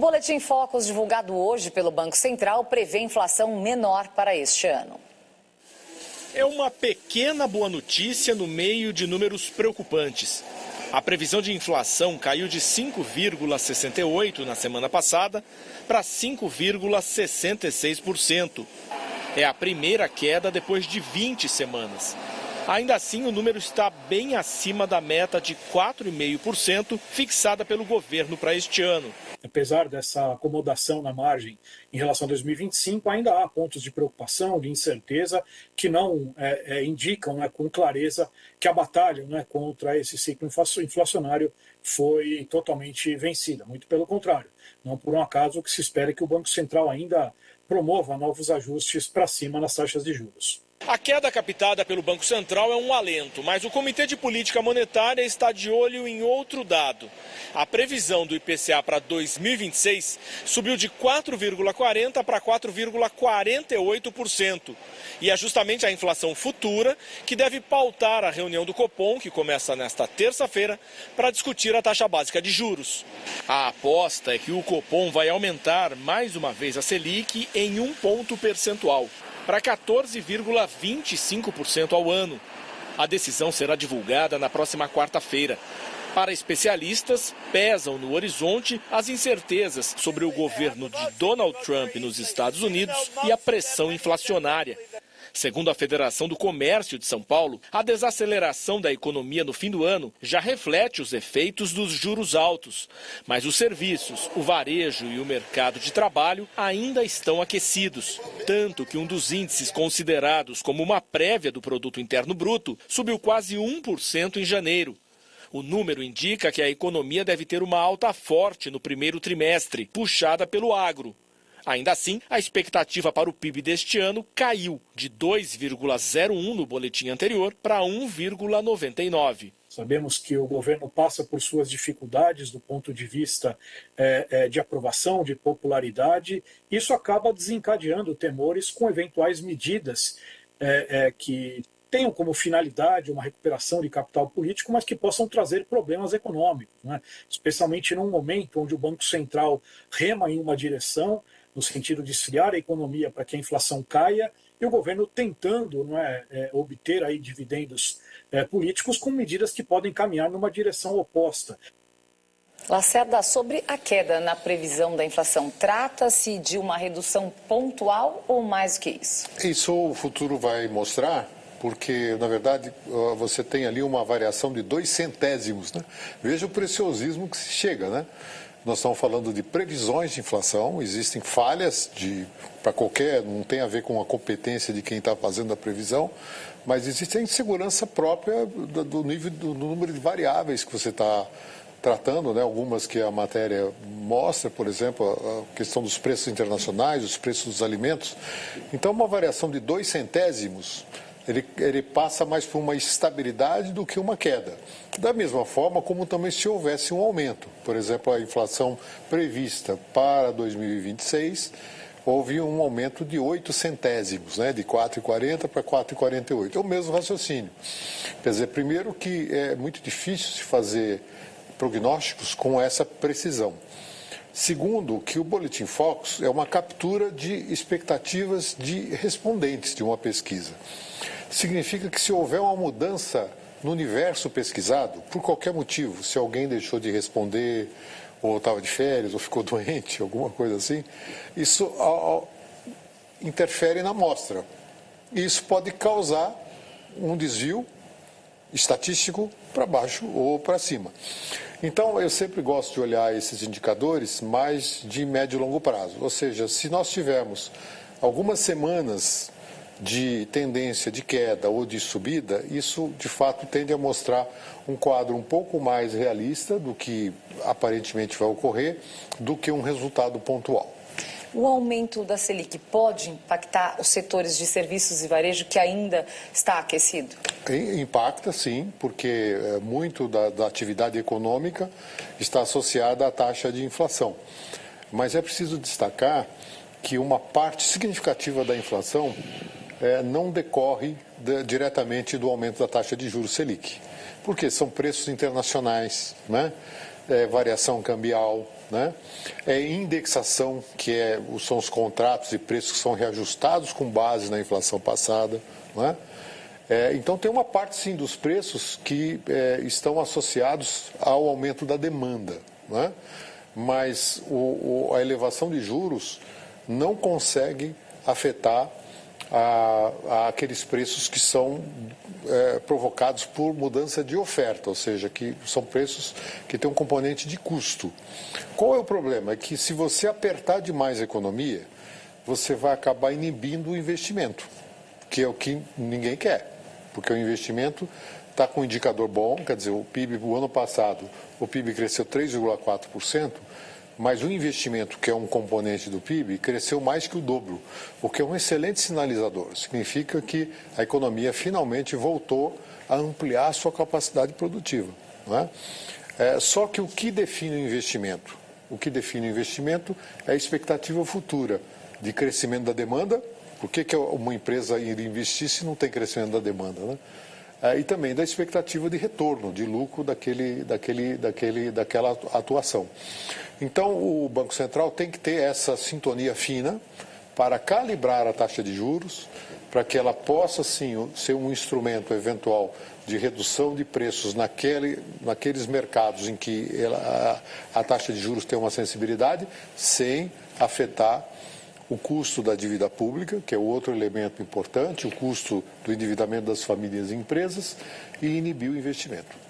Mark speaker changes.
Speaker 1: Boletim Focus divulgado hoje pelo Banco Central prevê inflação menor para este ano.
Speaker 2: É uma pequena boa notícia no meio de números preocupantes. A previsão de inflação caiu de 5,68% na semana passada para 5,66%. É a primeira queda depois de 20 semanas. Ainda assim, o número está bem acima da meta de 4,5% fixada pelo governo para este ano.
Speaker 3: Apesar dessa acomodação na margem em relação a 2025, ainda há pontos de preocupação, de incerteza, que não indicam com clareza que a batalha contra esse ciclo inflacionário foi totalmente vencida. Muito pelo contrário, não por um acaso que se espera que o Banco Central ainda promova novos ajustes para cima nas taxas de juros.
Speaker 2: A queda captada pelo Banco Central é um alento, mas o Comitê de Política Monetária está de olho em outro dado. A previsão do IPCA para 2026 subiu de 4,40% para 4,48%. E é justamente a inflação futura que deve pautar a reunião do Copom, que começa nesta terça-feira, para discutir a taxa básica de juros. A aposta é que o Copom vai aumentar mais uma vez a Selic em 1 ponto percentual, para 14,25% ao ano. A decisão será divulgada na próxima quarta-feira. Para especialistas, pesam no horizonte as incertezas sobre o governo de Donald Trump nos Estados Unidos e a pressão inflacionária. Segundo a Federação do Comércio de São Paulo, a desaceleração da economia no fim do ano já reflete os efeitos dos juros altos. Mas os serviços, o varejo e o mercado de trabalho ainda estão aquecidos. Tanto que um dos índices considerados como uma prévia do Produto Interno Bruto subiu quase 1% em janeiro. O número indica que a economia deve ter uma alta forte no primeiro trimestre, puxada pelo agro. Ainda assim, a expectativa para o PIB deste ano caiu de 2,01 no boletim anterior para 1,99.
Speaker 3: Sabemos que o governo passa por suas dificuldades do ponto de vista de aprovação, de popularidade. Isso acaba desencadeando temores com eventuais medidas que tenham como finalidade uma recuperação de capital político, mas que possam trazer problemas econômicos, especialmente num momento onde o Banco Central rema em uma direção, no sentido de esfriar a economia para que a inflação caia, e o governo tentando obter aí dividendos políticos com medidas que podem caminhar numa direção oposta.
Speaker 1: Lacerda, sobre a queda na previsão da inflação, trata-se de uma redução pontual ou mais do que isso?
Speaker 4: Isso o futuro vai mostrar, porque, na verdade, você tem ali uma variação de 2 centésimos. Veja o preciosismo que se chega, Nós estamos falando de previsões de inflação, existem falhas para qualquer, não tem a ver com a competência de quem está fazendo a previsão, mas existe a insegurança própria do nível do número de variáveis que você está tratando, algumas que a matéria mostra, por exemplo, a questão dos preços internacionais, os preços dos alimentos. Então, uma variação de 2 centésimos, ele passa mais por uma estabilidade do que uma queda. Da mesma forma como também se houvesse um aumento. Por exemplo, a inflação prevista para 2026, houve um aumento de 8 centésimos, de 4,40 para 4,48. É o mesmo raciocínio. Quer dizer, primeiro que é muito difícil se fazer prognósticos com essa precisão. Segundo, que o Boletim Focus é uma captura de expectativas de respondentes de uma pesquisa. Significa que se houver uma mudança no universo pesquisado, por qualquer motivo, se alguém deixou de responder, ou estava de férias, ou ficou doente, alguma coisa assim, isso interfere na amostra. E isso pode causar um desvio estatístico para baixo ou para cima. Então, eu sempre gosto de olhar esses indicadores mais de médio e longo prazo. Ou seja, se nós tivermos algumas semanas de tendência de queda ou de subida, isso de fato tende a mostrar um quadro um pouco mais realista do que aparentemente vai ocorrer, do que um resultado pontual.
Speaker 1: O aumento da Selic pode impactar os setores de serviços e varejo que ainda está aquecido?
Speaker 4: Impacta, sim, porque muito da atividade econômica está associada à taxa de inflação. Mas é preciso destacar que uma parte significativa da inflação não decorre diretamente do aumento da taxa de juros Selic, porque são preços internacionais, variação cambial, né? Indexação, que são os contratos e preços que são reajustados com base na inflação passada, né? Então tem uma parte sim dos preços que estão associados ao aumento da demanda, né? Mas a elevação de juros não consegue afetar aqueles preços que são provocados por mudança de oferta, ou seja, que são preços que têm um componente de custo. Qual é o problema? É que se você apertar demais a economia, você vai acabar inibindo o investimento, que é o que ninguém quer, porque o investimento está com um indicador bom, quer dizer, o PIB, o ano passado, o PIB cresceu 3,4%, mas o investimento, que é um componente do PIB, cresceu mais que o dobro, o que é um excelente sinalizador. Significa que a economia finalmente voltou a ampliar a sua capacidade produtiva, não é? Só que o que define o investimento? O que define o investimento é a expectativa futura de crescimento da demanda. Por que uma empresa iria investir se não tem crescimento da demanda, né? E também da expectativa de retorno, de lucro daquela atuação. Então, o Banco Central tem que ter essa sintonia fina para calibrar a taxa de juros, para que ela possa, sim, ser um instrumento eventual de redução de preços naqueles mercados em que a taxa de juros tem uma sensibilidade, sem afetar o custo da dívida pública, que é outro elemento importante, o custo do endividamento das famílias e empresas, e inibir o investimento.